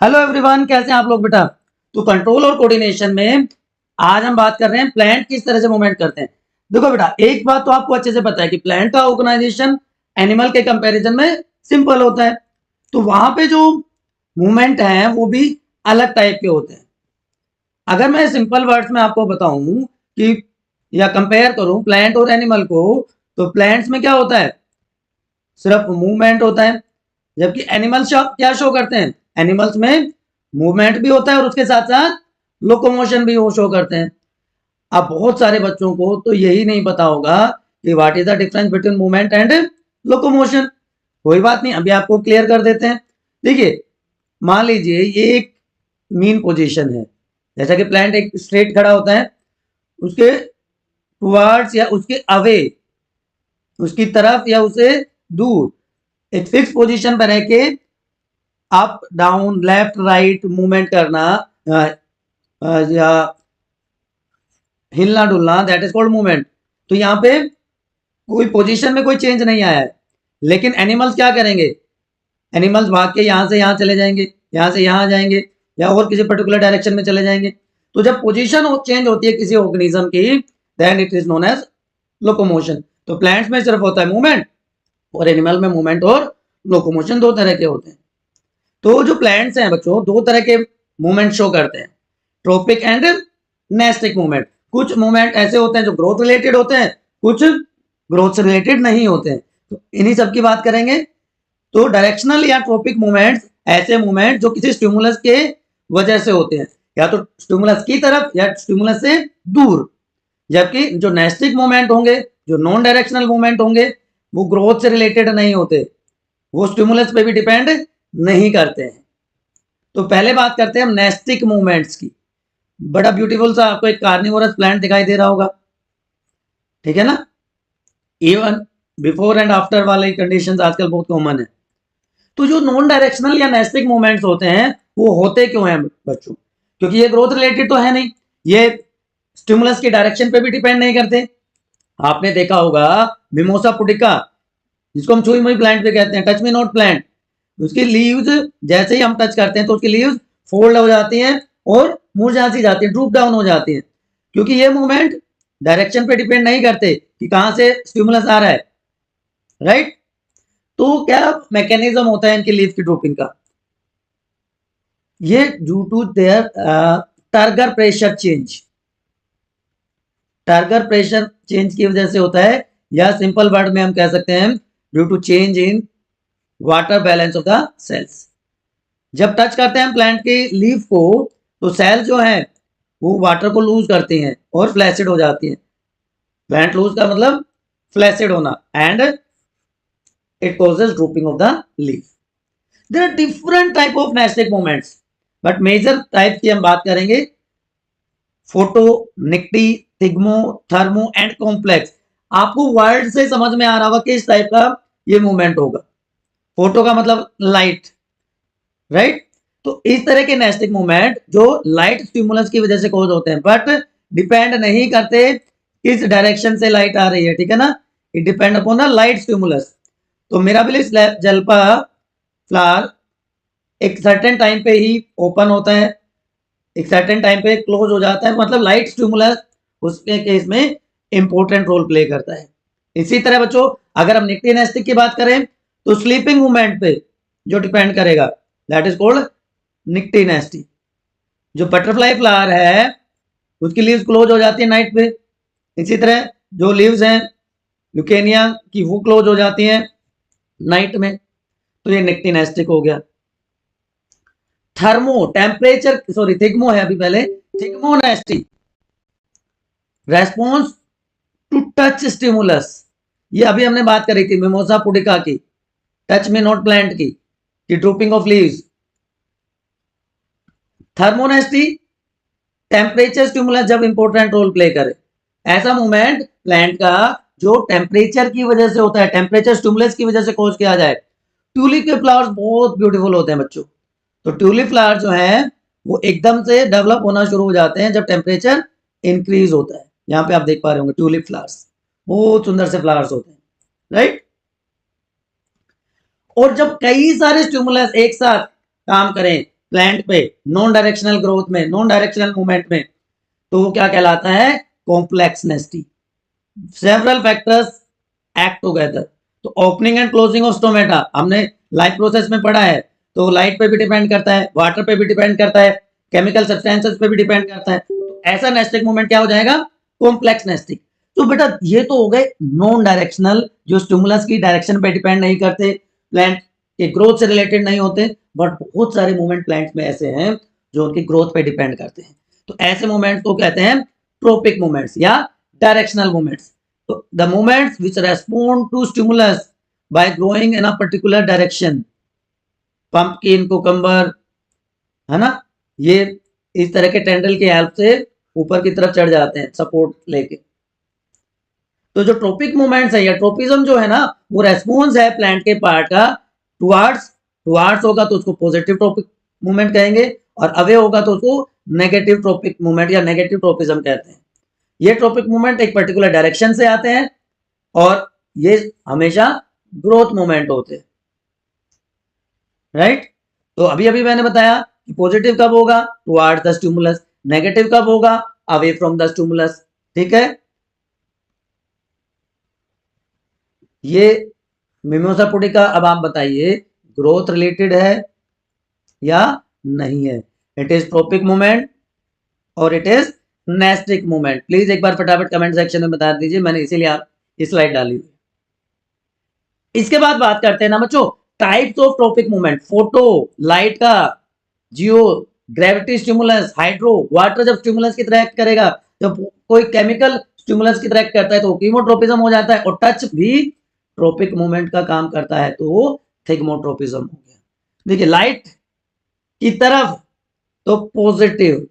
Hello everyone, कैसे हैं आप लोग बेटा। तो कंट्रोल और कोऑर्डिनेशन में आज हम बात कर रहे हैं प्लांट किस तरह से मूवमेंट करते हैं। देखो बेटा, एक बात तो आपको अच्छे से पता है कि प्लांट का ऑर्गेनाइजेशन एनिमल के कंपैरिजन में सिंपल होता है। तो वहां पे जो मूवमेंट है वो भी अलग टाइप के होते हैं। अगर मैं सिंपल वर्ड्स में आपको बताऊं कि या कंपेयर करूं प्लांट और एनिमल को, तो प्लांट्स में क्या होता है, सिर्फ मूवमेंट होता है, जबकि एनिमल्स क्या शो करते हैं, एनिमल्स में मूवमेंट भी होता है और उसके साथ साथ लोकोमोशन भी वो शो करते हैं। अब बहुत सारे बच्चों को तो यही नहीं पता होगा कि what is the difference between movement and locomotion. कोई बात नहीं, अभी आपको क्लियर कर देते हैं। देखिए, मान लीजिए ये एक मीन पोजीशन है, जैसा कि प्लांट एक स्ट्रेट खड़ा होता है, उसके टुवर्ड्स या उसके अवे, उसकी तरफ या उसे दूर एक फिक्स पोजीशन पर रह के up down left right movement करना या हिलना डुलना, दैट इज कॉल्ड मूवमेंट। तो यहाँ पे कोई पोजीशन में कोई चेंज नहीं आया है। लेकिन एनिमल्स क्या करेंगे, एनिमल्स भाग के यहाँ से यहाँ चले जाएंगे, यहाँ से यहाँ जाएंगे, या और किसी पर्टिकुलर डायरेक्शन में चले जाएंगे। तो जब पोजीशन चेंज होती है किसी ऑर्गेनिज्म की, then it is known as locomotion. तो प्लांट्स में सिर्फ होता है मूवमेंट और एनिमल में मूवमेंट और लोकोमोशन दो तरह के होते हैं। तो जो प्लांट्स हैं बच्चों, दो तरह के मूवमेंट शो करते हैं, ट्रोपिक एंड नेस्टिक मूवमेंट। कुछ मूवमेंट ऐसे होते हैं जो ग्रोथ रिलेटेड होते हैं, कुछ ग्रोथ से रिलेटेड नहीं होते हैं। तो इन्हीं सब की बात करेंगे। तो डायरेक्शनल या ट्रोपिक मूवमेंट्स ऐसे मूवमेंट जो किसी स्टिमुलस के वजह से होते हैं, या तो स्टिमुलस की तरफ या स्टिमुलस से दूर। जबकि जो नेस्टिक मूवमेंट होंगे, जो नॉन डायरेक्शनल मूवमेंट होंगे, वो ग्रोथ से रिलेटेड नहीं होते, वो स्टिमुलस पे भी डिपेंड नहीं करते हैं। तो पहले बात करते हैं हम नेस्टिक मूवमेंट्स की। बड़ा ब्यूटीफुल सा आपको एक कार्निवोरस प्लांट दिखाई दे रहा होगा, ठीक है ना। इवन बिफोर एंड आफ्टर वाले कंडीशंस आजकल बहुत कॉमन है। तो जो नॉन डायरेक्शनल या नेस्टिक मूवमेंट्स होते हैं वो होते क्यों हैं बच्चों, क्योंकि ये ग्रोथ रिलेटेड तो है नहीं, ये स्टिमुलस की डायरेक्शन पे भी डिपेंड नहीं करते। आपने देखा होगा मिमोसा पुटिका, जिसको हम छुई मुई प्लांट पे कहते हैं, टच मी नॉट प्लांट, उसकी लीव्स जैसे ही हम टच करते हैं तो उसकी लीव्स फोल्ड हो जाती हैं और मुरझा सी जाती है, ड्रूप डाउन हो जाती है, क्योंकि ये मूवमेंट डायरेक्शन पे डिपेंड नहीं करते कि कहां से स्टिमुलस आ रहा है, राइट। तो क्या मैकेनिज्म होता है इनकी लीव की ड्रूपिंग का, ये due to their turgor pressure change, turgor pressure change की वजह से होता है, या सिंपल वर्ड में हम कह सकते हैं due to change in water balance of the cells. जब टच करते हैं प्लांट की लीफ को, तो सेल्स जो है वो वाटर को लूज करती हैं और फ्लैसिड हो जाती हैं। प्लांट लूज का मतलब फ्लैसिड होना, and it causes drooping of the leaf. There are different type of nastic movements, but major type की हम बात करेंगे photo, nycti, thigmo, thermo and complex. आपको वर्ड से समझ में आ रहा होगा किस टाइप का ये मूवमेंट होगा। फोटो का मतलब लाइट, राइट। तो इस तरह के नेस्टिक मूवमेंट जो लाइट स्टिमुलस की वजह से कॉज होते हैं, बट डिपेंड नहीं करते किस डायरेक्शन से लाइट आ रही है, ठीक है ना। It depend upon the light stimulus. तो मिराबिलिस जल्पा फ्लावर एक सर्टेन टाइम पे ही ओपन होता है, एक सर्टेन टाइम पे क्लोज हो जाता है, मतलब लाइट स्टिमुलस उसके केस में इंपॉर्टेंट रोल प्ले करता है। इसी तरह बच्चों, अगर हम निक्टी नेस्टिक की बात करें तो स्लीपिंग मूवमेंट पे जो डिपेंड करेगा, दैट इज कॉल्ड निक्टी नेस्टी। जो बटरफ्लाई फ्लावर है उसकी लीव्स क्लोज हो जाती है नाइट पे, इसी तरह जो लीव्स हैं ल्यूकेनिया की वो क्लोज हो जाती हैं नाइट में, तो ये निक्टी नेस्टिक हो गया। थर्मो टेम्परेचर, सॉरी थिग्मो है अभी पहले, थिग्मो नेस्टी रेस्पॉन्स टू टच स्टिमुलस। ये अभी हमने बात करी थी मिमोसा पुडिका की, टच मी नॉट प्लांट की drooping of leaves. थर्मोनेस्टी temperature stimulus जब इंपॉर्टेंट रोल प्ले करे, ऐसा मूवमेंट प्लांट का जो टेम्परेचर की वजह से होता है, टेम्परेचर स्टिमुलस की वजह से कॉज किया जाए। ट्यूलिप के फ्लावर्स बहुत ब्यूटीफुल होते हैं बच्चों। तो ट्यूलिप फ्लावर जो है वो एकदम से डेवलप होना शुरू हो जाते हैं जब टेम्परेचर इंक्रीज होता है। यहाँ पे आप देख पा रहे होंगे ट्यूलिप फ्लावर्स, बहुत सुंदर से फ्लावर्स होते हैं, राइट। और जब कई सारे स्टिमुलस एक साथ काम करें, प्लांट पे नॉन डायरेक्शनल ग्रोथ में, नॉन डायरेक्शनल मूवमेंट में, तो वो क्या कहलाता है? Complex nasty. Several factors act together. तो opening and closing of stomata हमने लाइफ प्रोसेस में पढ़ा है, तो लाइट पे भी डिपेंड करता है, वाटर पे भी डिपेंड करता है, केमिकल सब्सटेंसेस पे भी डिपेंड करता है। तो ऐसा नेस्टिक मूवमेंट क्या हो जाएगा? Complex nastic. तो बेटा ये तो हो गए नॉन डायरेक्शनल, जो स्टिमुलस की डायरेक्शन पे डिपेंड नहीं करते, प्लांट के ग्रोथ से रिलेटेड नहीं होते, बट बहुत सारे मूवमेंट प्लांट्स में ऐसे हैं जो उनकी ग्रोथ पे डिपेंड करते हैं। तो ऐसे मूवमेंट्स को कहते हैं ट्रोपिक मूवमेंट्स या डायरेक्शनल मूवमेंट्स। तो the movements which respond to stimulus by growing in a particular direction, pumpkin, cucumber, है ना, ये इस तरह के टेंडल की हेल्प से ऊपर की तरफ चढ़ जाते हैं सपोर्ट लेके। तो जो ट्रोपिक मूवमेंट्स है या ट्रोपिज्म जो है ना, वो रेस्पॉन्स है प्लांट के पार्ट का टुवार्ड्स, टुवार्ड्स होगा तो उसको पॉजिटिव ट्रोपिक मूवमेंट कहेंगे, और अवे होगा तो उसको नेगेटिव ट्रोपिक मूवमेंट या नेगेटिव ट्रोपिज्म कहते हैं। ये ट्रोपिक मूवमेंट एक पर्टिकुलर डायरेक्शन से आते हैं और ये हमेशा ग्रोथ मूवमेंट होते हैं, राइट। तो अभी अभी मैंने बताया कि पॉजिटिव कब होगा? Towards the stimulus. नेगेटिव कब होगा? Away from the stimulus. ठीक है, ये मिमोसा पुडिका। अब आप बताइए ग्रोथ रिलेटेड है या नहीं है? इट इज ट्रोपिक मूवमेंट और it is nastic movement. Please एक बार फटाफट कमेंट सेक्शन में बता दीजिए, मैंने इसीलिए आप स्लाइड डाली हुई। इसके बाद बात करते हैं ना बच्चों types of trophic movement. Photo, light का, जियो, ग्रेविटी स्टिमुलस, हाइड्रो, वाटर जब स्टिमुलस की तरह एक्ट करेगा, जब कोई केमिकल स्टिमुलस की तरह एक्ट करता है तो कीमोट्रोपिज्म हो जाता है, और टच भी ट्रोपिक मूवमेंट का काम करता है तो वो थिग्मोट्रोपिज्म हो गया। देखिए लाइट की तरफ तो पॉजिटिव,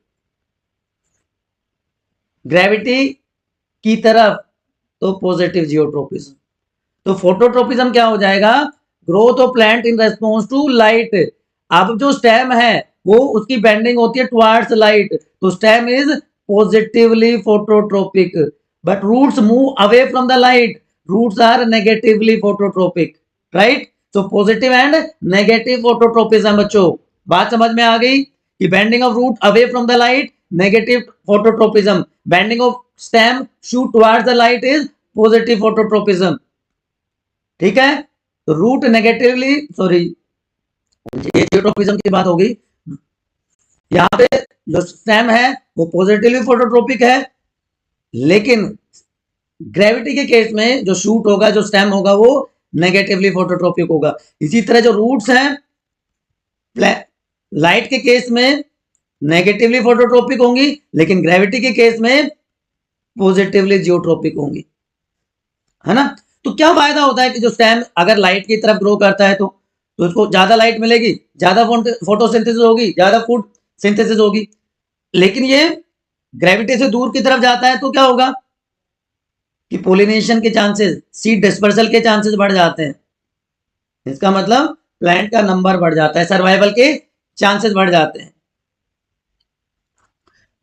ग्रेविटी की तरफ तो पॉजिटिव जियोट्रोपिज्म। तो फोटोट्रोपिज्म क्या हो जाएगा? Growth of plant in response to light. अब जो स्टेम है वो उसकी बेंडिंग होती है टुवर्ड्स लाइट, तो stem is positively phototropic, but roots move away from the light, roots are negatively phototropic, right. तो पॉजिटिव एंड नेगेटिव फोटोट्रोपिज्म। बच्चों बात समझ में आ गई कि bending of root away from the light negative phototropism, bending of stem shoot towards the light is positive phototropism. ठीक है, तो रूट नेगेटिवली, सॉरी ये जियोट्रोपिज्म की बात होगी। यहाँ पे जो स्टेम है वो पॉजिटिवली फोटोट्रोपिक है, लेकिन ग्रेविटी के केस में जो शूट होगा, जो स्टेम होगा, वो नेगेटिवली फोटोट्रोपिक होगा। इसी तरह जो रूट्स हैं लाइट के केस में नेगेटिवली फोटोट्रोपिक होंगी, लेकिन ग्रेविटी के केस में पॉजिटिवली जियोट्रोपिक होंगी, है ना। तो क्या फायदा होता है कि जो स्टेम अगर लाइट की तरफ ग्रो करता है तो उसको ज्यादा लाइट मिलेगी, ज्यादा फोटोसिंथेसिस होगी, ज्यादा फूड सिंथेसिस होगी। लेकिन ये ग्रेविटी से दूर की तरफ जाता है तो क्या होगा कि पोलिनेशन के चांसेस, सीड डिस्पर्सल के चांसेस बढ़ जाते हैं। इसका मतलब प्लांट का नंबर बढ़ जाता है, सर्वाइवल के चांसेस बढ़ जाते हैं।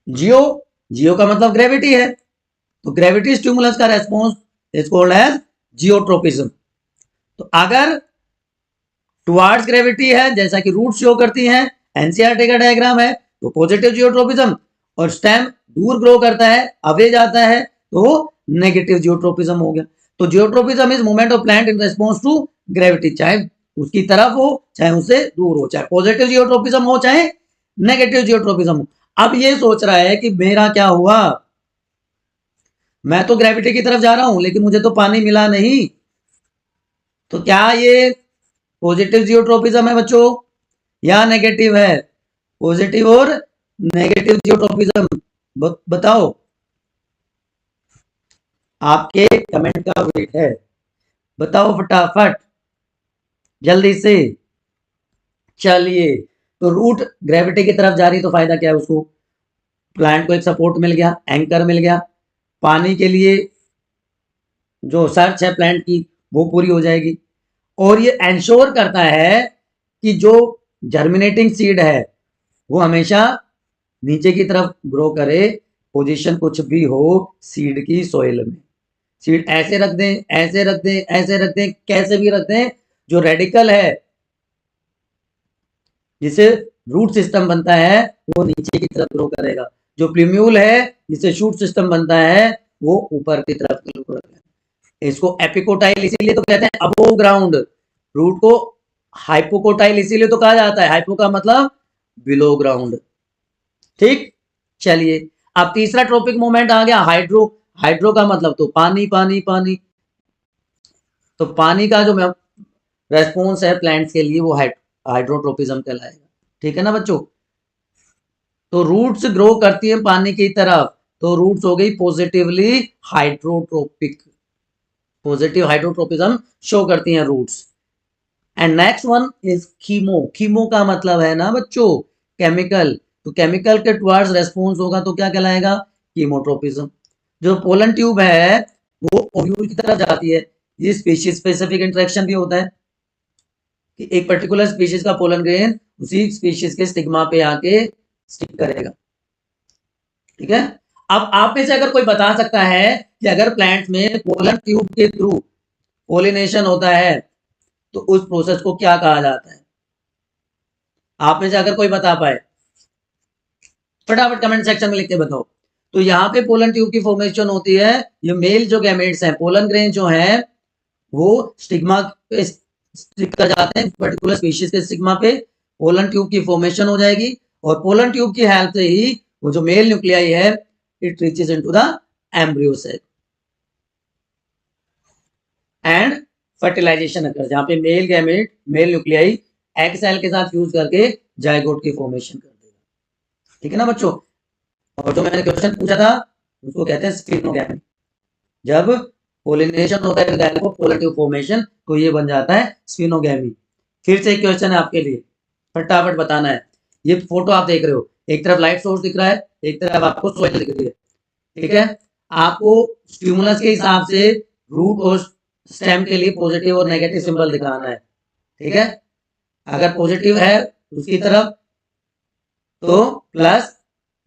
जियो, जियो का मतलब ग्रेविटी है, तो ग्रेविटी स्टिमुलस का response is called as geotropism. तो अगर टुवर्ड्स ग्रेविटी है जैसा कि रूट शो करती हैं, एनसीईआरटी का डायग्राम है, तो पॉजिटिव जियोट्रोपिज्म, और स्टेम दूर ग्रो करता है, अवे जाता है, तो नेगेटिव जियोट्रोपिज्म हो गया। तो geotropism is movement of plant in response to gravity, चाहे उसकी तरफ हो चाहे उससे दूर हो, चाहे पॉजिटिव जियोट्रोपिज्म हो चाहे नेगेटिव जियोट्रोपिज्म हो। अब ये सोच रहा है कि मेरा क्या हुआ, मैं तो ग्रेविटी की तरफ जा रहा हूं लेकिन मुझे तो पानी मिला नहीं, तो क्या ये पॉजिटिव जियोट्रोपिज्म है बच्चों या नेगेटिव है? पॉजिटिव और नेगेटिव जियोट्रोपिज्म बताओ, आपके कमेंट का वेट है, बताओ फटाफट जल्दी से। चलिए, तो रूट ग्रेविटी की तरफ जा रही तो फायदा क्या है? उसको प्लांट को एक सपोर्ट मिल गया, एंकर मिल गया, पानी के लिए जो सर्च है प्लांट की वो पूरी हो जाएगी, और ये एंश्योर करता है कि जो जर्मिनेटिंग सीड है वो हमेशा नीचे की तरफ ग्रो करे, पोजीशन कुछ भी हो सीड की सोइल में। सीड ऐसे रख दें, ऐसे रख दें, ऐसे रख दें, कैसे भी रख दें, जो रेडिकल है जिसे रूट सिस्टम बनता है वो नीचे की तरफ ग्रो करेगा, जो प्लूम्यूल है जिससे शूट सिस्टम बनता है वो ऊपर की तरफ ग्रो करेगा। इसको एपिकोटाइल इसीलिए तो कहते हैं अबोव ग्राउंड, रूट को हाइपोकोटाइल इसीलिए तो कहा जाता है, हाइपो का मतलब बिलो ग्राउंड। ठीक, चलिए अब तीसरा ट्रॉपिक मूवमेंट आ गया हाइड्रो। हाइड्रो का मतलब तो पानी पानी पानी, तो पानी का जो रेस्पॉन्स है प्लांट्स के लिए वो हाइड्रोट्रोपिज्म कहलाएगा। ठीक है ना बच्चों, तो रूट्स ग्रो करती है पानी की तरफ, तो रूट्स हो गई positively hydrotropic, positive hydrotropism show करती हैं roots. And next one is chemo. Chemo का मतलब है ना बच्चों केमिकल, तो केमिकल के टुवर्ड्स रेस्पॉन्स होगा तो क्या कहलाएगा, कीमोट्रोपिज्म। जो पोलन ट्यूब है वो ओव्यूल की तरफ जाती है, ये स्पीशीज स्पेसिफिक इंटरेक्शन भी होता है कि एक पर्टिकुलर स्पीशीज का पोलन ग्रेन उसी स्पीशीज के स्टिग्मा पे आके स्टिक करेगा। ठीक है, अब आप में से अगर कोई बता सकता है कि अगर प्लांट में पोलन ट्यूब के थ्रू पोलिनेशन होता है तो उस प्रोसेस को क्या कहा जाता है, आप में से अगर कोई बता पाए फटाफट कमेंट सेक्शन में लिख के बताओ। तो यहाँ पे पोलन ट्यूब की फॉर्मेशन होती है, ये मेल जो गैमेट्स हैं पोलन ग्रेन जो है वो स्टिग्मा पे स्टिक कर जाते हैं, पर्टिकुलर स्पीशीज के स्टिग्मा पे पोलन ट्यूब की फॉर्मेशन हो जाएगी और पोलन ट्यूब की हेल्प से ही वो जो मेल न्यूक्लियाई है it reaches into the embryo cell and fertilization occur, जहां पे male gamete male nuclei egg cell के साथ फ्यूज करके जाइगोट की फॉर्मेशन कर देगा। ठीक है ना बच्चों, और जो मैंने क्वेश्चन पूछा था उसको कहते हैं स्फिनोगैमी। जब पोलिनेशन होता है गायको पोलन ट्यूब फॉर्मेशन तो ये बन जाता है स्फिनोगैमी। फिर से एक क्वेश्चन है आपके लिए, फटाफट बताना है। ये फोटो आप देख रहे हो, एक तरफ लाइट सोर्स दिख रहा है, एक तरफ आपको सॉइल दिख रही है। ठीक है, आपको स्टिमुलस के हिसाब से रूट और स्टेम के लिए पॉजिटिव और नेगेटिव सिंबल दिखाना है। ठीक है, अगर पॉजिटिव है उसकी तरफ तो प्लस,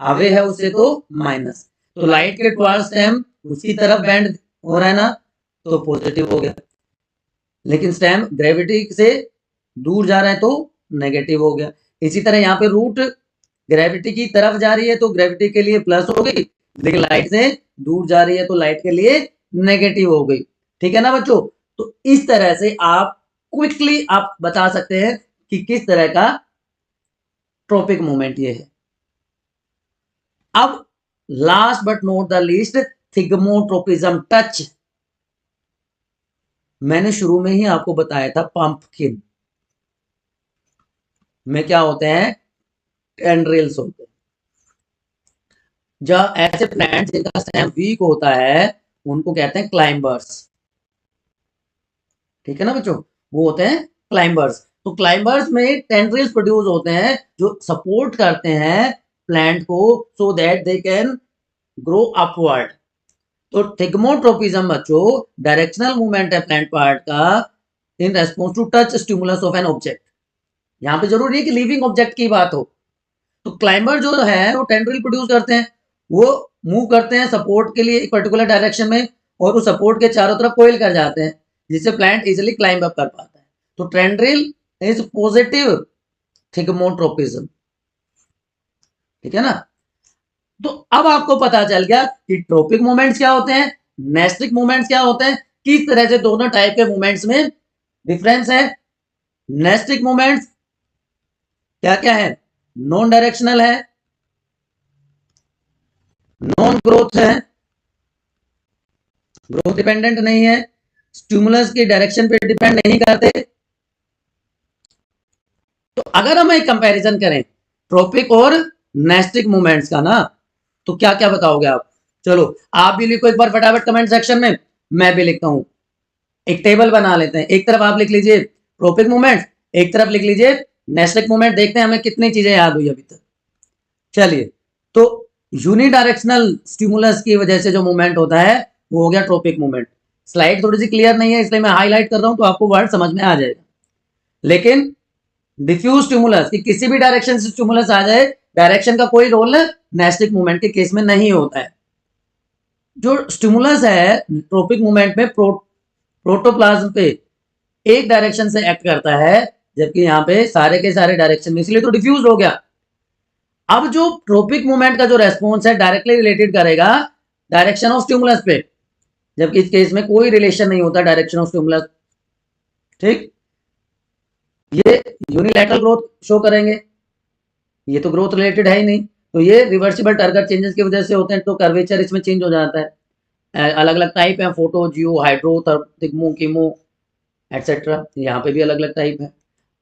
आवे है उससे तो माइनस, तो लाइट के टुवर्ड्स स्टेम उसकी तरफ बेंड हो रहा है ना तो पॉजिटिव हो गया, लेकिन स्टेम ग्रेविटी से दूर जा रहा है तो नेगेटिव हो गया। इसी तरह यहाँ पे रूट ग्रेविटी की तरफ जा रही है तो ग्रेविटी के लिए प्लस हो गई, लेकिन लाइट से दूर जा रही है तो लाइट के लिए नेगेटिव हो गई। ठीक है ना बच्चों, तो इस तरह से आप क्विकली आप बता सकते हैं कि किस तरह का ट्रॉपिक मूवमेंट ये है। अब last but not the least thigmotropism touch. मैंने शुरू में ही आपको बताया था पंपकिन में क्या होते हैं, टेंड्रिल्स होते हैं। जब ऐसे प्लांट जिनका स्टेम वीक होता है उनको कहते हैं क्लाइंबर्स। ठीक है ना बच्चों, वो होते हैं क्लाइंबर्स। तो क्लाइंबर्स में टेंड्रिल्स प्रोड्यूस होते हैं जो सपोर्ट करते हैं प्लांट को so that they can grow upward. तो थिग्मोट्रोपिज्म बच्चों डायरेक्शनल मूवमेंट है प्लांट पार्ट का in response to touch stimulus of an object. यहाँ पे जरूरी है कि लिविंग ऑब्जेक्ट की बात हो। तो क्लाइंबर जो है वो टेंड्रिल प्रोड्यूस करते हैं, वो मूव करते हैं सपोर्ट के लिए एक पर्टिकुलर डायरेक्शन में और उस सपोर्ट के चारों तरफ कोइल कर जाते हैं जिससे प्लांट इजिली क्लाइंब अप कर पाता है। तो टेंड्रिल इज पॉजिटिव थिग्मोट्रोपिज्म। ठीक है ना, तो अब आपको पता चल गया कि ट्रॉपिक मूवमेंट्स क्या होते हैं, नेस्टिक मूवमेंट्स क्या होते हैं, किस तरह से दोनों टाइप के मूवमेंट्स में डिफरेंस है। नेस्टिक मूवमेंट्स क्या क्या है, नॉन डायरेक्शनल है, नॉन ग्रोथ है, ग्रोथ डिपेंडेंट नहीं है, स्टिमुलस की डायरेक्शन पे डिपेंड नहीं करते। तो अगर हम एक कंपैरिजन करें ट्रॉपिक और नेस्टिक मूवमेंट्स का ना तो क्या क्या बताओगे आप, चलो आप भी लिखो एक बार फटाफट कमेंट सेक्शन में, मैं भी लिखता हूं। एक टेबल बना लेते हैं, एक तरफ आप लिख लीजिए ट्रॉपिक मूवमेंट, एक तरफ लिख लीजिए नेस्टिक मूवमेंट, देखते हैं हमें कितनी चीजें याद हुई अभी तक। चलिए, तो यूनिडायरेक्शनल स्टिमुलस की वजह से जो मूवमेंट होता है वो हो गया ट्रॉपिक मूवमेंट। स्लाइड थोड़ी सी क्लियर नहीं है इसलिए मैं हाईलाइट कर रहा हूं तो आपको वर्ड समझ में आ जाएगा। लेकिन डिफ्यूज स्टिमुलस कि किसी भी डायरेक्शन से स्टिमुलस आ जाए, डायरेक्शन का कोई रोल नेस्टिक मूवमेंट के केस में नहीं होता है। जो स्टिमुलस है ट्रॉपिक मूवमेंट में प्रोटोप्लाज्म पे एक डायरेक्शन से एक्ट करता है, जबकि यहाँ पे सारे के सारे डायरेक्शन में, इसलिए तो डिफ्यूज हो गया। अब जो ट्रोपिक मूवमेंट का जो रेस्पॉन्स है डायरेक्टली रिलेटेड करेगा डायरेक्शन ऑफ स्टिमुलस पे, जबकि इस केस में कोई रिलेशन नहीं होता डायरेक्शन ऑफ स्टिमुलस। ठीक, ये यूनिलैटरल ग्रोथ शो करेंगे, ये तो ग्रोथ रिलेटेड है ही नहीं, तो ये रिवर्सिबल टर्गर चेंजेस की वजह से होते हैं, तो कर्वेचर इसमें चेंज हो जाता है। अलग अलग टाइप है, फोटो, जियो, हाइड्रो, थिग्मो, कीमो एटसेट्रा, यहाँ पे भी अलग अलग टाइप है।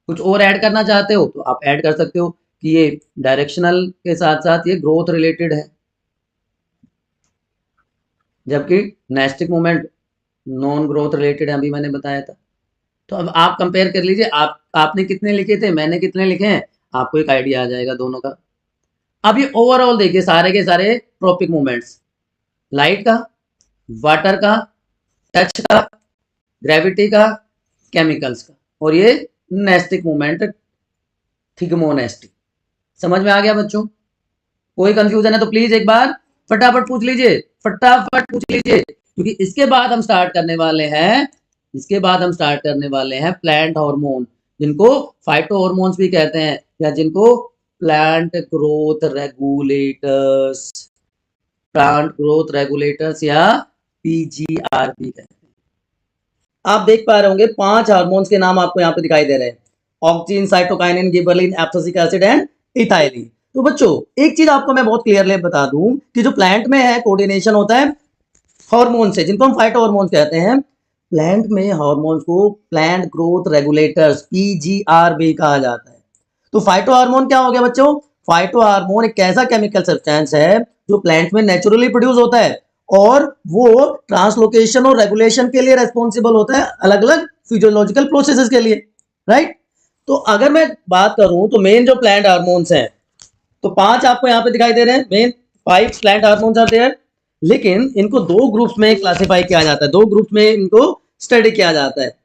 कुछ और ऐड करना चाहते हो तो आप ऐड कर सकते हो कि ये डायरेक्शनल के साथ साथ ये ग्रोथ रिलेटेड है, जबकि nastic movement non growth related है, अभी मैंने बताया था। तो अब आप कंपेयर कर लीजिए, आपने कितने लिखे थे, मैंने कितने लिखे हैं, आपको एक आइडिया आ जाएगा दोनों का। अब ये ओवरऑल देखिए सारे के सारे ट्रॉपिक मूवमेंट्स, लाइट का, वाटर का, टच का, ग्रेविटी का, केमिकल्स का, और ये नेस्टिक मूवमेंट थिग्मोनेस्टिक। समझ में आ गया बच्चों? कोई कंफ्यूजन है तो प्लीज एक बार फटाफट पूछ लीजिए, फटाफट पूछ लीजिए, क्योंकि इसके बाद हम स्टार्ट करने वाले हैं, इसके बाद हम स्टार्ट करने वाले हैं प्लांट हार्मोन, जिनको फाइटो हार्मोन्स भी कहते हैं, या जिनको plant growth regulators, plant growth regulators या पीजीआर भी कहते हैं। आप देख पा रहे होंगे 5 हार्मोन्स के नाम आपको यहाँ पे दिखाई दे रहे हैं, auxin, cytokinin, gibberellin, abscisic acid and ethylene. तो बच्चों एक चीज आपको मैं बहुत क्लियरली बता दूं कि जो प्लांट में है कोऑर्डिनेशन होता है हार्मोन से, जिनको हम फाइटो हार्मोन कहते हैं। प्लांट में हार्मोन्स को प्लांट ग्रोथ रेगुलेटर्स पीजीआर भी कहा जाता है। तो फाइटो हार्मोन क्या हो गया बच्चों? फाइटो हार्मोन एक ऐसा केमिकल सब्सटेंस है जो प्लांट में नेचुरली प्रोड्यूस होता है, और वो ट्रांसलोकेशन और रेगुलेशन के लिए रेस्पॉन्सिबल होता है, अलग अलग फिजियोलॉजिकल प्रोसेसेस के लिए, राइट। तो अगर मैं बात करूं तो मेन जो प्लांट हार्मोन्स हैं, तो 5 आपको यहाँ पे दिखाई दे रहे हैं, मेन 5 प्लांट हार्मोन्स आते हैं, लेकिन इनको 2 ग्रुप्स में क्लासिफाई किया जाता है, 2 ग्रुप्स में इनको स्टडी किया जाता है।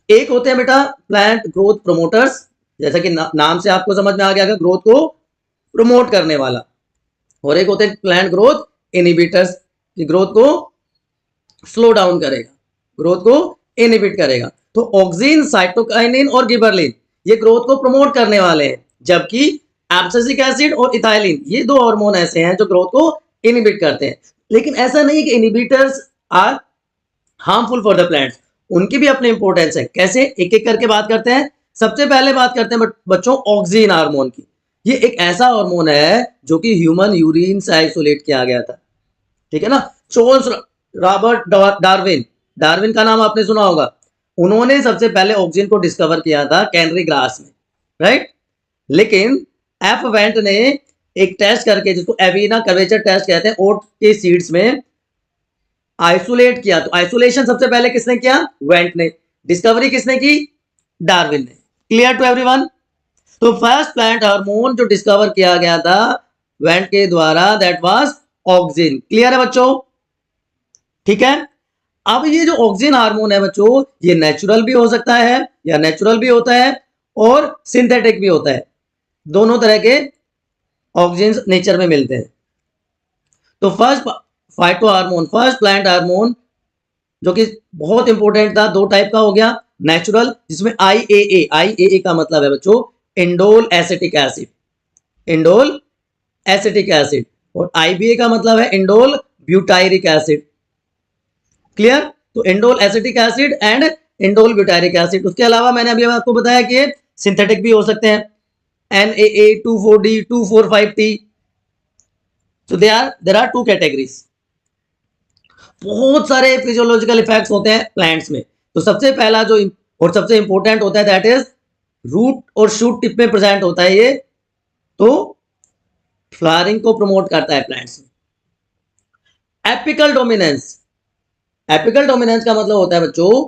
एक होते हैं बेटा प्लांट ग्रोथ प्रोमोटर्स, जैसा कि नाम से आपको समझ में आ गया, ग्रोथ को प्रमोट करने वाला, और एक होते हैं प्लांट ग्रोथ इनहिबिटर्स, कि ग्रोथ को स्लो डाउन करेगा, ग्रोथ को इनहिबिट करेगा। तो ऑक्सिन, साइटोकाइनिन और गिबरलिन ये ग्रोथ को प्रमोट करने वाले हैं, जबकि एब्सिसिक एसिड और इथाइलिन ये 2 हार्मोन ऐसे हैं जो ग्रोथ को इनहिबिट करते हैं। लेकिन ऐसा नहीं है कि inhibitors are harmful for the plants, उनकी भी अपनी इंपॉर्टेंस है। कैसे? एक एक करके बात करते हैं। सबसे पहले बात करते हैं बच्चों ऑक्सिन हार्मोन की। ये एक ऐसा हार्मोन है जो कि ह्यूमन यूरिन से आइसोलेट किया गया था, ठीक है ना। चार्ल्स रॉबर्ट डार्विन, डार्विन का नाम आपने सुना होगा, उन्होंने सबसे पहले ऑक्सिन को डिस्कवर किया था कैनरी ग्रास में, राइट। लेकिन एफ वेंट ने एक टेस्ट करके, जिसको एविना कर्वेचर टेस्ट कहते हैं, ओट के सीड्स में आइसोलेट किया। तो आइसोलेशन सबसे पहले किसने किया? वेंट ने। डिस्कवरी किसने की? डार्विन ने। Clear to everyone? तो फर्स्ट प्लांट हार्मोन जो डिस्कवर किया गया था वेंट के द्वारा, दैट वाज ऑक्सिन। क्लियर है बच्चों? ठीक है। अब ये जो ऑक्सिन हार्मोन है बच्चों, ये नेचुरल भी हो सकता है, या नेचुरल भी होता है और सिंथेटिक भी होता है, दोनों तरह के ऑक्सिन नेचर में मिलते हैं। तो first phyto hormone, first plant hormone जो कि बहुत इंपॉर्टेंट था, 2 टाइप का हो गया, नेचुरल जिसमें IAA का मतलब है बच्चों indole acetic acid, indole acetic acid, और IBA का मतलब है इंडोल ब्यूटायरिक एसिड। क्लियर? तो indole acetic acid and indole butyric acid. उसके अलावा मैंने अभी आपको बताया कि सिंथेटिक भी हो सकते हैं, NAA, 2,4-D, 2,4,5-T। So there are 2 categories. बहुत सारे फिजियोलॉजिकल इफेक्ट्स होते हैं प्लांट्स में। तो सबसे पहला जो और सबसे इंपॉर्टेंट होता है दैट इज रूट और शूट टिप में प्रेजेंट होता है ये, तो फ्लावरिंग को प्रमोट करता है प्लांट्स में। एपिकल डोमिनेंस, एपिकल डोमिनेंस का मतलब होता है बच्चों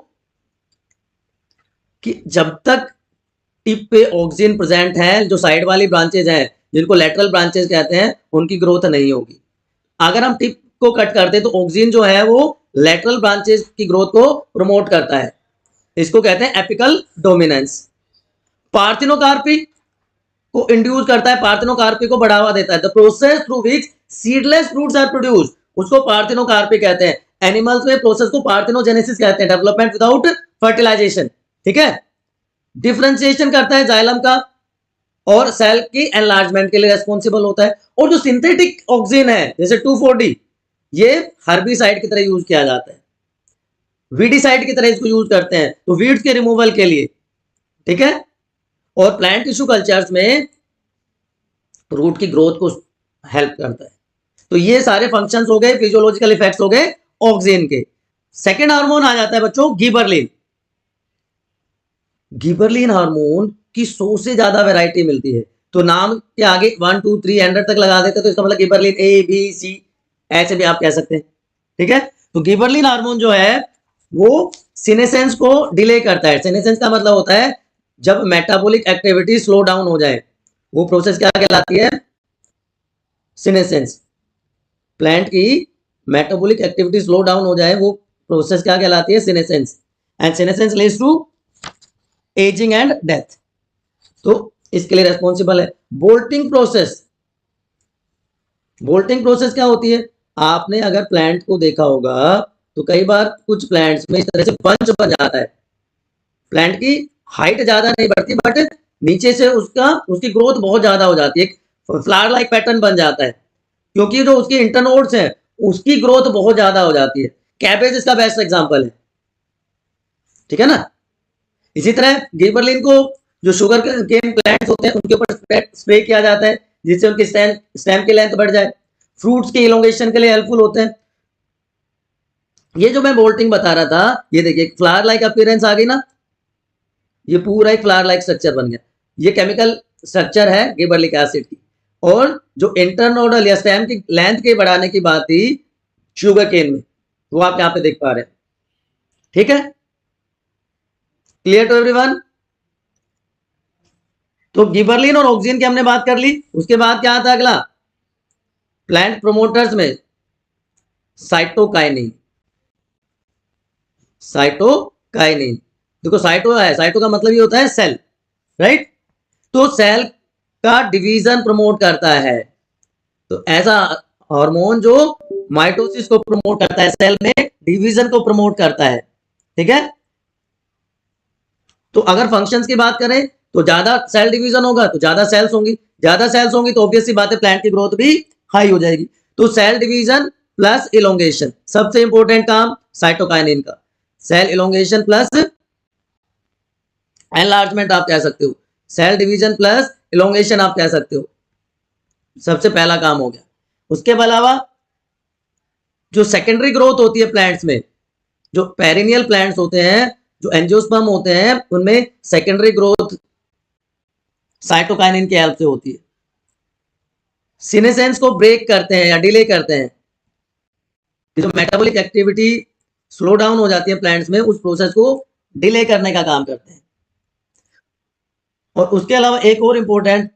कि जब तक टिप पे ऑक्सिन प्रेजेंट है, जो साइड वाली ब्रांचेज हैं जिनको लेटरल ब्रांचेज कहते हैं, उनकी ग्रोथ नहीं होगी। अगर हम टिप को कट करते तो ऑक्सिन जो है वो लेटरल ब्रांचेज की ग्रोथ को प्रमोट करता है, इसको कहते हैं एपिकल डोमिनेंस। पार्थिनोकार्पी को इंड्यूस करता है, पार्थिनोकार्पी को बढ़ावा देता है। The process through which seedless fruits are produced, उसको पार्थिनोकार्पी कहते हैं। एनिमल्स में प्रोसेस को पार्थिनोजेनेसिस कहते हैं, डेवलपमेंट विदाउट फर्टिलाइजेशन। ठीक है। डिफरेंशिएशन करता है जाइलम का और सेल की एनलार्जमेंट के लिए रेस्पॉन्सिबल होता है। और जो सिंथेटिक ऑक्सीजन है जैसे 2,4-D, ये हर्बिसाइड की तरह यूज किया जाता है, वीडिसाइड की तरह इसको यूज करते हैं तो वीड्स के रिमूवल के लिए, ठीक है। और प्लांट टिश्यू कल्चर्स में रूट की ग्रोथ को हेल्प करता है। तो ये सारे फंक्शंस हो गए, फिजियोलॉजिकल इफेक्ट्स हो गए ऑक्सीजन के। सेकेंड हार्मोन आ जाता है बच्चों गिबरलिन। गिबरलिन हार्मोन की 100 से ज्यादा वैरायटी मिलती है, तो नाम के आगे 1 2 3 100 तक लगा देते हैं, तो इसका मतलब गिबरलिन ए बी सी ऐसे भी आप कह सकते हैं, ठीक है। तो गिबरलिन हार्मोन जो है वो सीनेसेंस को डिले करता है। सीनेसेंस का मतलब होता है जब मेटाबॉलिक एक्टिविटी स्लो डाउन हो जाए, वो प्रोसेस क्या कहलाती है? सीनेसेंस। प्लांट की मेटाबॉलिक एक्टिविटी स्लो डाउन हो जाए वो प्रोसेस क्या कहलाती है? Senescence. And senescence leads to ageing and death. तो इसके लिए रेस्पॉन्सिबल है बोल्टिंग प्रोसेस। बोल्टिंग प्रोसेस क्या होती है? आपने अगर प्लांट को देखा होगा तो कई बार कुछ प्लांट्स में इस तरह से बंच बन जाता है, प्लांट की हाइट ज्यादा नहीं बढ़ती बट नीचे से उसकी ग्रोथ बहुत ज्यादा हो जाती है, फ्लावर लाइक पैटर्न बन जाता है, क्योंकि जो उसकी इंटरनोड्स हैं उसकी ग्रोथ बहुत ज्यादा हो जाती है। कैबेज इसका बेस्ट एग्जांपल है, ठीक है ना। इसी तरह गिबरलिन को जो शुगर केन प्लांट्स होते हैं उनके ऊपर स्प्रे किया जाता है जिससे उनकी स्टेम की लेंथ बढ़ जाए। फ्रूट्स के इलोंगेशन के लिए हेल्पफुल होते हैं। ये जो मैं बोल्टिंग बता रहा था, ये देखिए फ्लावर लाइक अपीयरेंस आ गई ना, ये पूरा एक फ्लावर लाइक स्ट्रक्चर बन गया। ये केमिकल स्ट्रक्चर है गिबरलिक एसिड की। और जो इंटरनोडल या स्टेम की लेंथ के बढ़ाने की बात थी शुगर केन में, वो आप यहां पे देख पा रहे हैं, ठीक है। Clear to everyone? तो गिबरलिन और ऑक्सीजन की हमने बात कर ली। उसके बाद क्या आता है अगला? प्लांट प्रोमोटर्स में साइटोकाइनिन। साइटोकाइनिन, देखो साइटो है, साइटो का मतलब ये होता है सेल, राइट। तो सेल का डिवीजन प्रमोट करता है। तो ऐसा हार्मोन जो माइटोसिस को प्रमोट करता है, सेल में डिवीजन को प्रमोट करता है, ठीक है। तो अगर फंक्शंस की बात करें तो ज्यादा सेल डिवीजन होगा तो ज्यादा सेल्स होंगी, ज्यादा सेल्स होंगी तो ऑब्वियसली बात है प्लांट की ग्रोथ भी हाई हो जाएगी। तो सेल डिवीजन प्लस इलोंगेशन, सबसे इंपॉर्टेंट काम साइटोकाइनिन का। सेल इलोंगेशन प्लस एनलार्जमेंट आप कह सकते हो, सेल डिवीजन प्लस इलोंगेशन आप कह सकते हो, सबसे पहला काम हो गया। उसके अलावा जो सेकेंडरी ग्रोथ होती है प्लांट्स में, जो पेरिनियल प्लांट्स होते हैं, जो एंजियोस्पर्म होते हैं, उनमें सेकेंडरी ग्रोथ साइटोकाइनिन की हेल्प से होती है। सीनेसेंस को ब्रेक करते हैं या डिले करते हैं। जो मेटाबॉलिक एक्टिविटी स्लो डाउन हो जाती है प्लांट्स में, उस प्रोसेस को डिले करने का काम करते हैं। और उसके अलावा एक और इंपॉर्टेंट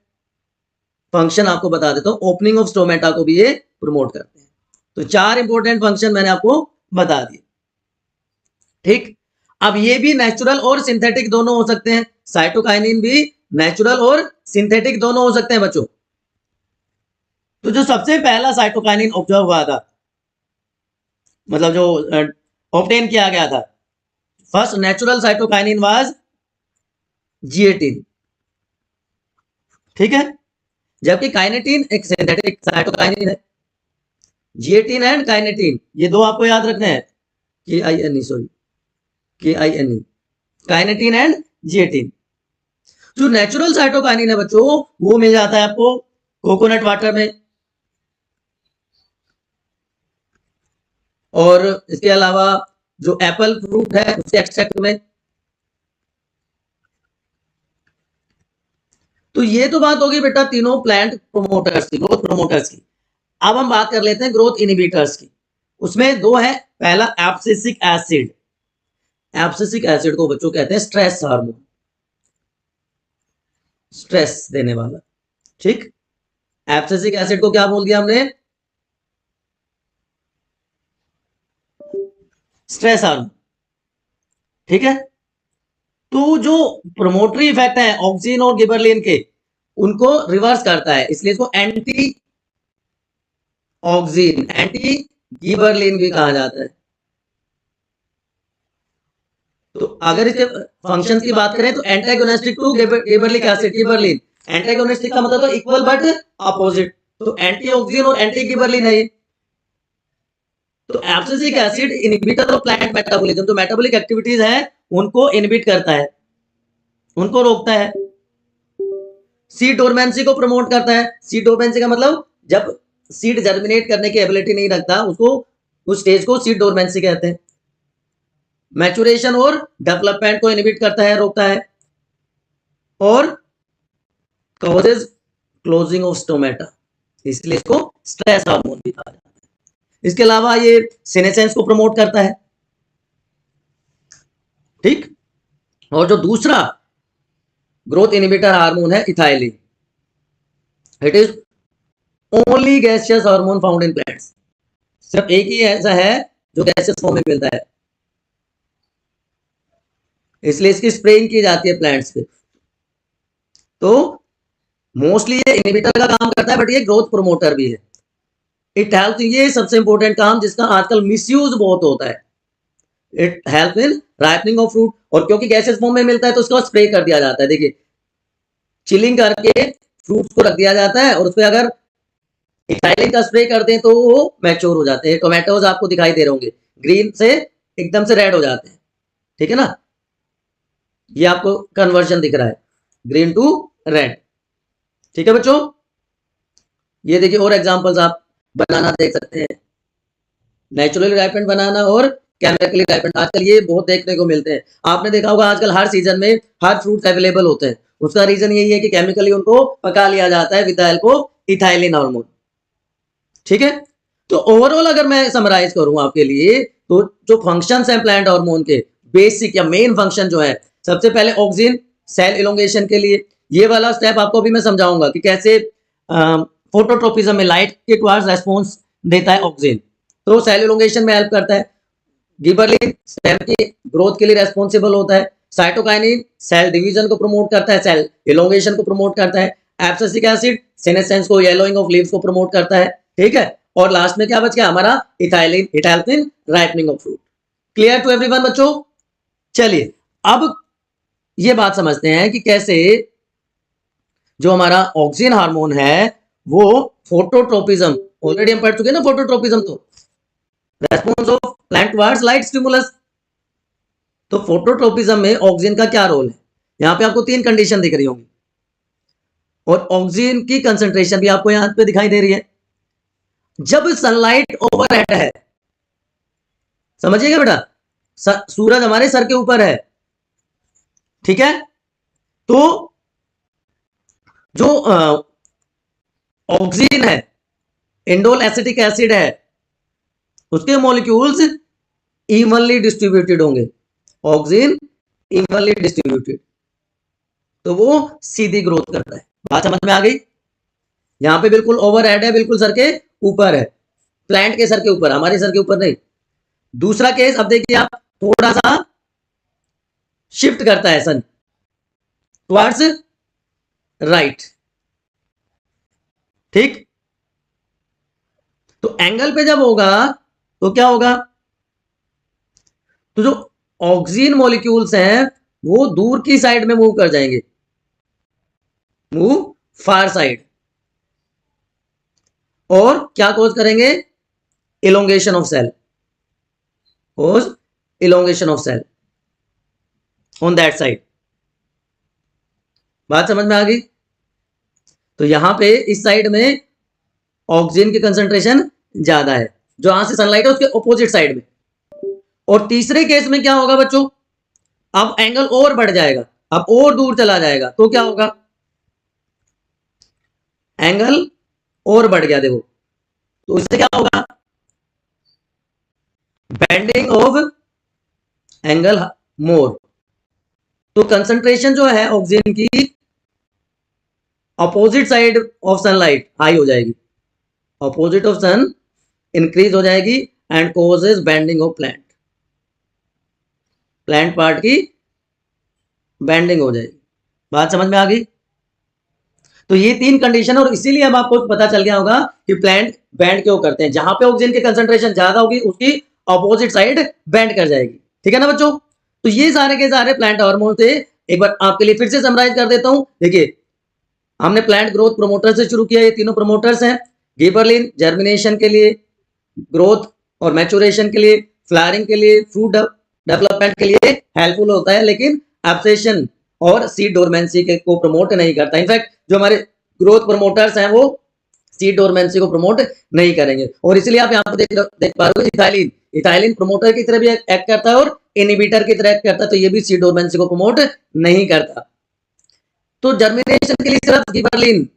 फंक्शन आपको बता देता हूं, ओपनिंग ऑफ स्टोमेटा को भी ये प्रमोट करते हैं। तो 4 इंपॉर्टेंट फंक्शन मैंने आपको बता दिए, ठीक। अब ये भी नेचुरल और सिंथेटिक दोनों हो सकते हैं। साइटोकाइनिन भी नेचुरल और सिंथेटिक दोनों हो सकते हैं बच्चों। तो जो सबसे पहला साइटोकाइनिन ऑब्जर्व हुआ था, मतलब जो ऑब्टेन किया गया था, first natural cytokinin was G18, ठीक है। जबकि काइनेटिन एक सिंथेटिक साइटोकाइनिन है। G18 एंड काइनेटिन ये दो आपको याद रखने हैं, KINE, काइनेटिन एंड G18। जो नेचुरल साइटोकाइनिन है बच्चों वो मिल जाता है आपको कोकोनट वाटर में, और इसके अलावा जो एप्पल फ्रूट है उसके एक्सट्रैक्ट में। तो ये तो बात होगी बेटा तीनों प्लांट प्रोमोटर्स की, ग्रोथ प्रोमोटर्स की। अब हम बात कर लेते हैं ग्रोथ इनहिबिटर्स की। उसमें दो है, पहला एब्सिसिक एसिड। एब्सिसिक एसिड को बच्चों कहते हैं स्ट्रेस हार्मोन, स्ट्रेस देने वाला, ठीक। एब्सिसिक एसिड को क्या बोल दिया हमने? स्ट्रेस हार्मोन, ठीक है। तो जो प्रोमोटरी इफेक्ट है ऑक्सीजन और गिबरलिन के, उनको रिवर्स करता है, इसलिए इसको एंटी ऑक्सीजन, एंटी गिबरलिन भी कहा जाता है। तो अगर इसके फंक्शंस की बात करें तो antagonistic to gibberellic acid, gibberellin. Antagonistic का मतलब तो इक्वल बट अपोजिट, तो एंटी ऑक्सिन और एंटी गिबरलिन है ये। तो abscisic acid inhibitor of plant metabolism, जो मेटाबॉलिक एक्टिविटीज है उनको इनहिबिट करता है, उनको रोकता है। सीड डोरमेंसी को प्रमोट करता है। सीड डोरमेंसी का मतलब जब सीड जर्मिनेट करने की एबिलिटी नहीं रखता उसको, उस स्टेज को सीड डोरमेंसी कहते हैं। मैचुरेशन और डेवलपमेंट को इनहिबिट करता है, रोकता है। और कॉजेज क्लोजिंग ऑफ स्टोमेटा, इसलिए इसको स्ट्रेस हार्मोन भी कहा जाता है। इसके अलावा ये सीनेसेंस को प्रमोट करता है, ठीक। और जो दूसरा ग्रोथ इनहिबिटर हार्मोन है ethylene, it is only gaseous hormone found in plants. सिर्फ एक ही ऐसा है जो गैसियस फॉर्म में मिलता है, इसलिए इसकी स्प्रेइंग की जाती है प्लांट्स पे। तो मोस्टली ये इनहिबिटर का काम करता है, बट ये ग्रोथ प्रमोटर भी है। इट हेल्प, ये सबसे इंपॉर्टेंट काम जिसका आजकल मिसयूज बहुत होता है। It help in ripening of fruit, और क्योंकि गैसेस फॉर्म में मिलता है तो उसको स्प्रे कर दिया जाता है। देखिए चिलिंग करके फ्रूट्स को रख दिया जाता है और उस पर अगर इथाइलिन का स्प्रे कर दें तो वो मैच्योर हो जाते हैं। टोमेटोज आपको दिखाई दे रहे होंगे, ग्रीन से एकदम से रेड हो जाते हैं, ठीक है ना। ये आपको कन्वर्जन दिख रहा है, ग्रीन टू रेड, ठीक है बच्चों। ये देखिए और एग्जांपल्स आप बनाना देख सकते हैं, नेचुरली राइपेंड बनाना और केमिकली राइपेंड। आजकल ये बहुत देखने को मिलते हैं। आपने देखा होगा आजकल हर सीजन में हर फ्रूट्स अवेलेबल होते हैं, उसका रीजन यही है कि केमिकली उनको पका लिया जाता है with the help of ethylene hormone, ठीक है। तो ओवरऑल अगर मैं समराइज करूं आपके लिए, तो जो फंक्शंस हैं प्लांट हार्मोन के, बेसिक या मेन फंक्शन जो है, सबसे पहले ऑक्सिन सेल इलोंगेशन के लिए। ये वाला स्टेप आपको भी मैं समझाऊंगा कि कैसे फोटोट्रोपिज्म में लाइट के टुवर्ड्स रेस्पॉन्स देता है ऑक्सिन, तो सेल इलोंगेशन में हेल्प करता है। गिबरलिन सेल की ग्रोथ के लिए रेस्पॉन्सिबल होता है। साइटोकाइनिन सेल डिवीजन को प्रमोट करता है, सेल इलोंगेशन को प्रमोट करता है। एब्सिसिक एसिड सेनेसेंस को, येलोइंग ऑफ लीव्स को प्रमोट करता है, ठीक है। और लास्ट में क्या बच गया हमारा, ethylene, it helps in ripening of fruit. Clear to everyone बच्चों। चलिए अब ये बात समझते हैं कि कैसे जो हमारा ऑक्सिन हार्मोन है वो फोटोट्रोपिज्म, ऑलरेडी हम पढ़ चुके हैं ना फोटोट्रोपिज्म, तो response of plant towards light stimulus. तो फोटोट्रोपिज्म में ऑक्सिन का क्या रोल है, यहां पे आपको 3 कंडीशन दिख रही होंगी, और ऑक्सिन की कंसंट्रेशन भी आपको यहां पे दिखाई दे रही है। जब सनलाइट ओवरहेड है, समझिएगा बेटा, सूरज हमारे सर के ऊपर है, ठीक है, तो जो ऑक्सिन है, इंडोल एसिटिक एसिड है, उसके मॉलिक्यूल्स इवनली डिस्ट्रीब्यूटेड होंगे। ऑक्सिन इवनली डिस्ट्रीब्यूटेड, तो वो सीधी ग्रोथ करता है। बात समझ में आ गई। यहां पे बिल्कुल ओवरहेड है, बिल्कुल सर के ऊपर है, प्लांट के सर के ऊपर, हमारे सर के ऊपर नहीं। दूसरा केस, अब देखिए आप, थोड़ा सा शिफ्ट करता है सन टुवर्ड्स राइट, ठीक। तो एंगल पे जब होगा तो क्या होगा, तो जो ऑक्सीजन मॉलिक्यूल्स हैं वो दूर की साइड में मूव कर जाएंगे, मूव फार साइड, और क्या कॉज करेंगे, elongation of cell, cause elongation of cell on that side. बात समझ में आ गई। तो यहां पे इस साइड में ऑक्सीजन की कंसंट्रेशन ज्यादा है, जो यहां से सनलाइट है उसके ऑपोजिट साइड में। और तीसरे केस में क्या होगा बच्चों, अब एंगल और बढ़ जाएगा, अब और दूर चला जाएगा, तो क्या होगा, एंगल और बढ़ गया, देखो, तो इससे क्या होगा, बेंडिंग ऑफ एंगल मोर। तो कंसंट्रेशन जो है ऑक्सीजन की opposite side of sunlight high हो जाएगी, अपोजिट ऑफ सन इंक्रीज हो जाएगी, and causes bending of plant, plant part की बेंडिंग हो जाएगी। बात समझ में आ गई। तो ये 3 कंडीशन, और इसीलिए अब आपको पता चल गया होगा कि प्लांट बेंड क्यों करते हैं। जहां पे ऑक्सीजन की कंसंट्रेशन ज्यादा होगी उसकी अपोजिट साइड बेंड कर जाएगी, ठीक है ना बच्चों। तो ये सारे के सारे प्लांट हार्मोन थे। एक बार आपके लिए फिर से समराइज कर देता हूं। देखिए, हमने प्लांट ग्रोथ प्रोमोटर से शुरू किया। ये तीनों प्रोमोटर्स हैं। गिबरलिन जर्मिनेशन के लिए, ग्रोथ और मैचुरेशन के लिए, फ्लावरिंग के लिए, फ्रूट डेवलपमेंट के लिए हेल्पफुल होता है, लेकिन एब्सेशन और सीड डोरमेंसी के को प्रमोट नहीं करता। इनफैक्ट जो हमारे ग्रोथ प्रमोटर्स हैं वो सीड डोरमेंसी को प्रमोट नहीं करेंगे। और इसलिए आप यहाँ पर देख पा रहे हो इथाइलिन, इथाइलिन प्रमोटर की तरह भी एक्ट करता है और इनहिबिटर की तरह एक्ट करता है, तो ये भी सीड डोरमेंसी को प्रमोट नहीं करता। तो जर्मिनेशन के लिए सिर्फ गिबरलिन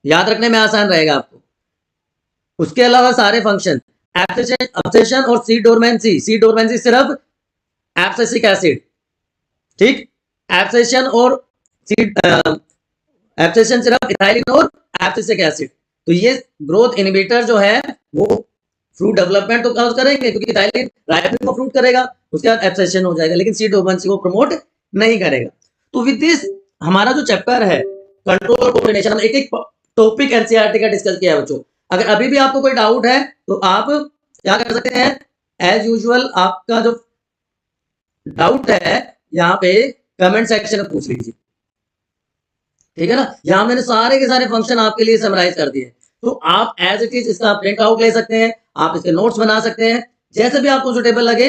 याद रखने में आसान रहेगा आपको। उसके अलावा सारे फंक्शन एब्सेशन और सीड डोरमेंसी सिर्फ एब्सेसिक एसिड, ठीक, एब्सेशन और सीड एब्सेशन सिर्फ इथाइलिन और एब्सेसिक एसिड। तो ये ग्रोथ इनहिबिटर जो है वो फ्रूट डेवलपमेंट तो काज करेंगे, क्योंकि इथाइलिन राइपनिंग को फ्रूट करेगा, उसके बाद एब्सेशन हो जाएगा, लेकिन सीड डोरमेंसी को प्रमोट नहीं करेगा। तो विद दिस हमारा जो चैप्टर है कंट्रोल और कोऑर्डिनेशन, हम एक एक टॉपिक एनसीईआरटी का डिस्कस किया है बच्चों। अगर अभी भी आपको कोई डाउट है तो आप क्या कर सकते हैं, एज यूजुअल आपका जो डाउट है यहाँ पे कमेंट सेक्शन में पूछ लीजिए, ठीक है ना। यहाँ मैंने सारे के सारे फंक्शन आपके लिए समराइज कर दिए, तो आप एज इट इज इसका प्रिंट आउट ले सकते हैं, आप इसके नोट्स बना सकते हैं, जैसे भी आपको सुटेबल लगे